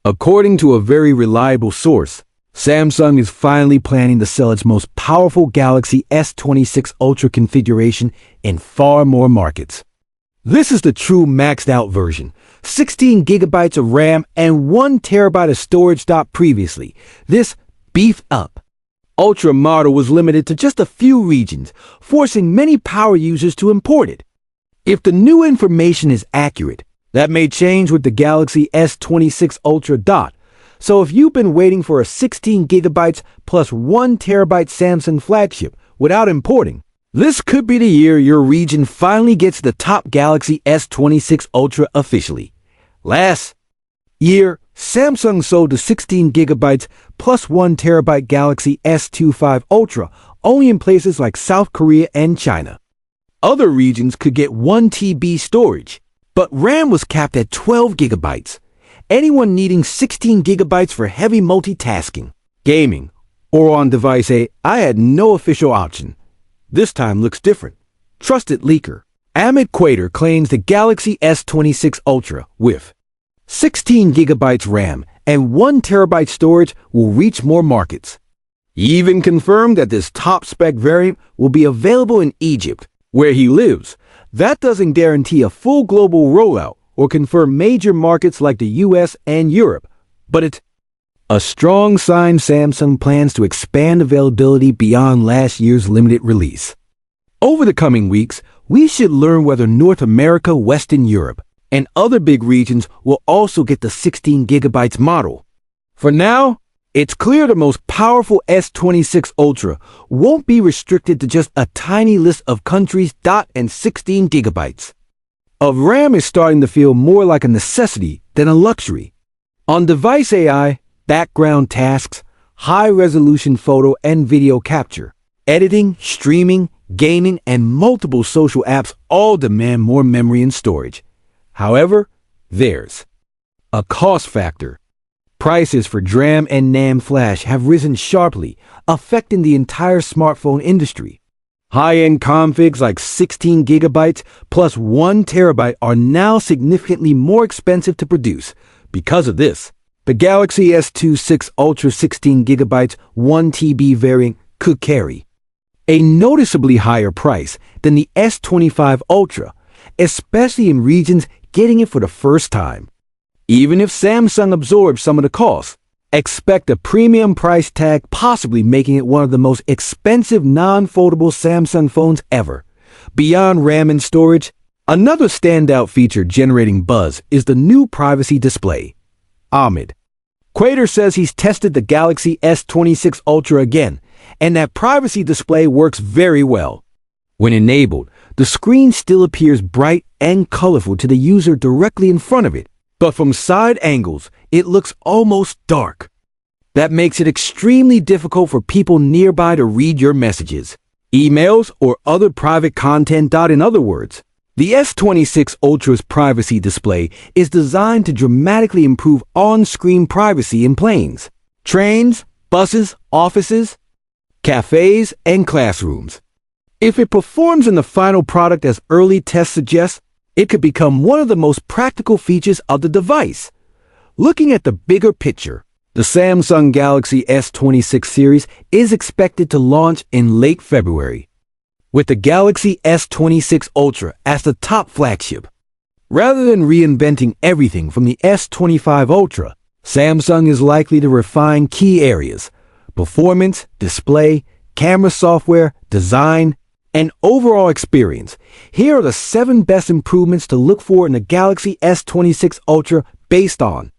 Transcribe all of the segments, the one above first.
According to a very reliable source, Samsung is finally planning to sell its most powerful Galaxy S26 Ultra configuration in far more markets. This is the true maxed out version, 16 gigabytes of RAM and 1 terabyte of storage. Previously, this beefed up Ultra model was limited to just a few regions, forcing many power users to import it. If the new information is accurate, that may change with the Galaxy S26 Ultra. So if you've been waiting for a 16 gigabytes plus 1 terabyte Samsung flagship without importing, this could be the year your region finally gets the top Galaxy S26 Ultra officially. Last year, Samsung sold the 16 gigabytes plus 1 terabyte Galaxy S25 Ultra only in places like South Korea and China. Other regions could get 1 TB storage, but RAM was capped at 12 gigabytes. Anyone needing 16 gigabytes for heavy multitasking, gaming, or on-device AI had no official option. This time looks different. Trusted leaker Amit Quater claims the Galaxy S26 Ultra with 16 gigabytes RAM and 1 terabyte storage will reach more markets. He even confirmed that this top-spec variant will be available in Egypt, where he lives. That doesn't guarantee a full global rollout or confirm major markets like the US and Europe, but it's a strong sign Samsung plans to expand availability beyond last year's limited release. Over the coming weeks, we should learn whether North America, Western Europe, and other big regions will also get the 16 gigabytes model. For now, it's clear the most powerful S26 Ultra won't be restricted to just a tiny list of countries. And 16 gigabytes of RAM is starting to feel more like a necessity than a luxury. On-device AI, background tasks, high-resolution photo and video capture, editing, streaming, gaming, and multiple social apps all demand more memory and storage. However, there's a cost factor. Prices for DRAM and NAND flash have risen sharply, affecting the entire smartphone industry. High-end configs like 16 gigabytes plus 1 terabyte are now significantly more expensive to produce. Because of this, the Galaxy S26 Ultra 16 gigabytes 1 TB variant could carry a noticeably higher price than the S25 Ultra, especially in regions getting it for the first time. Even if Samsung absorbs some of the costs, expect a premium price tag, possibly making it one of the most expensive non-foldable Samsung phones ever. Beyond RAM and storage, another standout feature generating buzz is the new privacy display. Amit Quater says he's tested the Galaxy S26 Ultra again, and that privacy display works very well. When enabled, the screen still appears bright and colorful to the user directly in front of it, but from side angles, it looks almost dark. That makes it extremely difficult for people nearby to read your messages, emails, or other private content. In other words, the S26 Ultra's privacy display is designed to dramatically improve on-screen privacy in planes, trains, buses, offices, cafes, and classrooms. If it performs in the final product as early tests suggest, it could become one of the most practical features of the device. Looking at the bigger picture, the Samsung Galaxy S26 series is expected to launch in late February, with the Galaxy S26 Ultra as the top flagship. Rather than reinventing everything from the S25 Ultra, Samsung is likely to refine key areas: performance, display, camera software, design, and overall experience. Here are the 7 best improvements to look for in the Galaxy S26 Ultra based on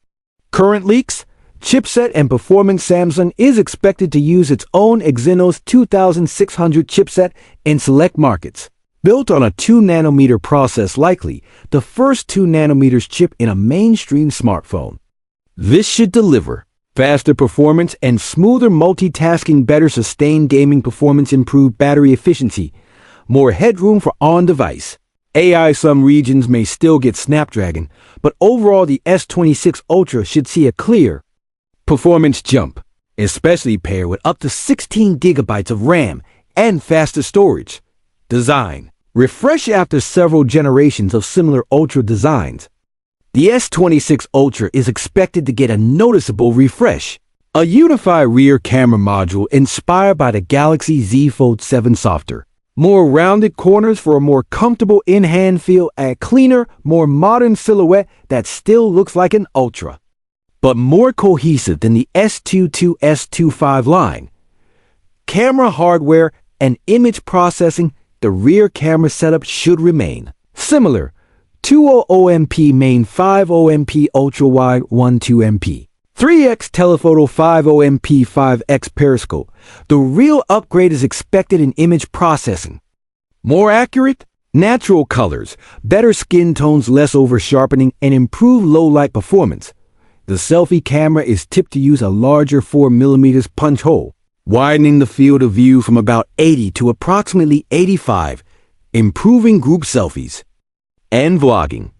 current leaks, chipset and performance. Samsung is expected to use its own Exynos 2600 chipset in select markets. Built on a 2nm process, likely the first 2nm chip in a mainstream smartphone. This should deliver faster performance and smoother multitasking, better sustained gaming performance, improved battery efficiency, more headroom for on-device AI. Some regions may still get Snapdragon, but overall the S26 Ultra should see a clear performance jump, especially paired with up to 16 gigabytes of RAM and faster storage. Design refresh after several generations of similar Ultra designs. The S26 Ultra is expected to get a noticeable refresh. A unified rear camera module inspired by the Galaxy Z Fold 7 softer. More rounded corners for a more comfortable in-hand feel, and a cleaner, more modern silhouette that still looks like an Ultra, but more cohesive than the S22, S25 line. Camera hardware and image processing, the rear camera setup should remain similar. 200MP main, 50MP ultra-wide, 12MP. 3x telephoto, 50MP, 5x periscope. The real upgrade is expected in image processing. More accurate, natural colors, better skin tones, less over-sharpening, and improved low-light performance. The selfie camera is tipped to use a larger 4mm punch hole, widening the field of view from about 80 to approximately 85, improving group selfies. And vlogging.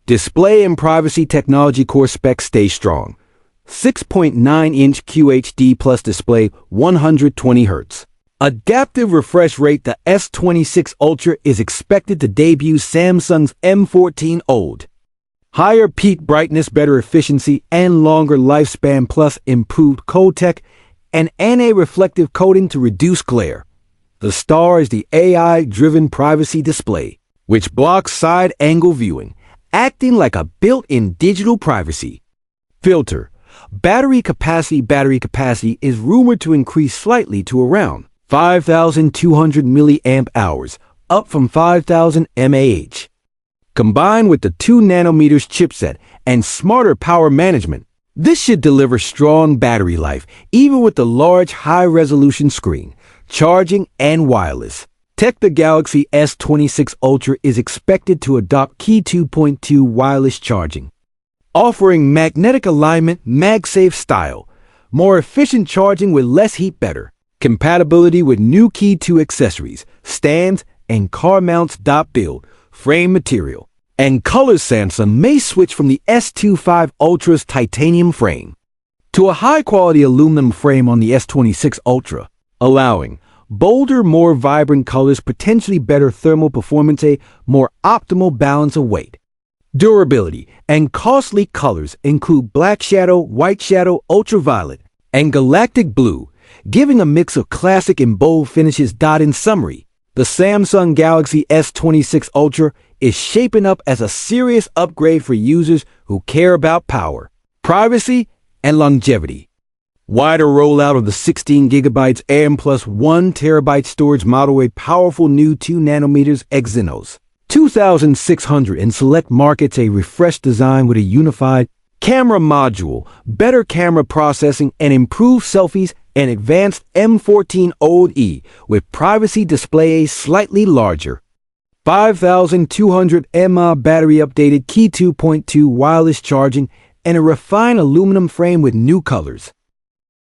Display and privacy technology core specs stay strong. 6.9-inch QHD plus display, 120Hz. Adaptive refresh rate. The S26 Ultra is expected to debut Samsung's M14 OLED. Higher peak brightness, better efficiency, and longer lifespan, plus improved codec and anti-reflective coating to reduce glare. The star is the AI-driven privacy display, which blocks side-angle viewing, acting like a built-in digital privacy filter. Battery capacity is rumored to increase slightly to around 5,200 mAh, up from 5,000 mAh. Combined with the 2nm chipset and smarter power management, this should deliver strong battery life, even with the large high-resolution screen, charging, and wireless tech. The Galaxy S26 Ultra is expected to adopt Qi 2.2 wireless charging, offering magnetic alignment, MagSafe style, more efficient charging with less heat, better compatibility with new Qi 2 accessories, stands, and car mounts. Build, frame material, and colors. Samsung may switch from the S25 Ultra's titanium frame to a high-quality aluminum frame on the S26 Ultra, allowing bolder, more vibrant colors, potentially better thermal performance, a more optimal balance of weight, durability, and costly. Colors include black shadow, white shadow, ultraviolet, and galactic blue, giving a mix of classic and bold finishes. In summary, the Samsung Galaxy S26 Ultra is shaping up as a serious upgrade for users who care about power, privacy, and longevity. Wider rollout of the 16GB RAM plus 1TB storage model, a powerful new 2nm Exynos 2600 in select markets, a refreshed design with a unified camera module, better camera processing, and improved selfies, and advanced M14 OLED with privacy display, a slightly larger 5,200 mAh battery, updated Qi 2.2 wireless charging, and a refined aluminum frame with new colors.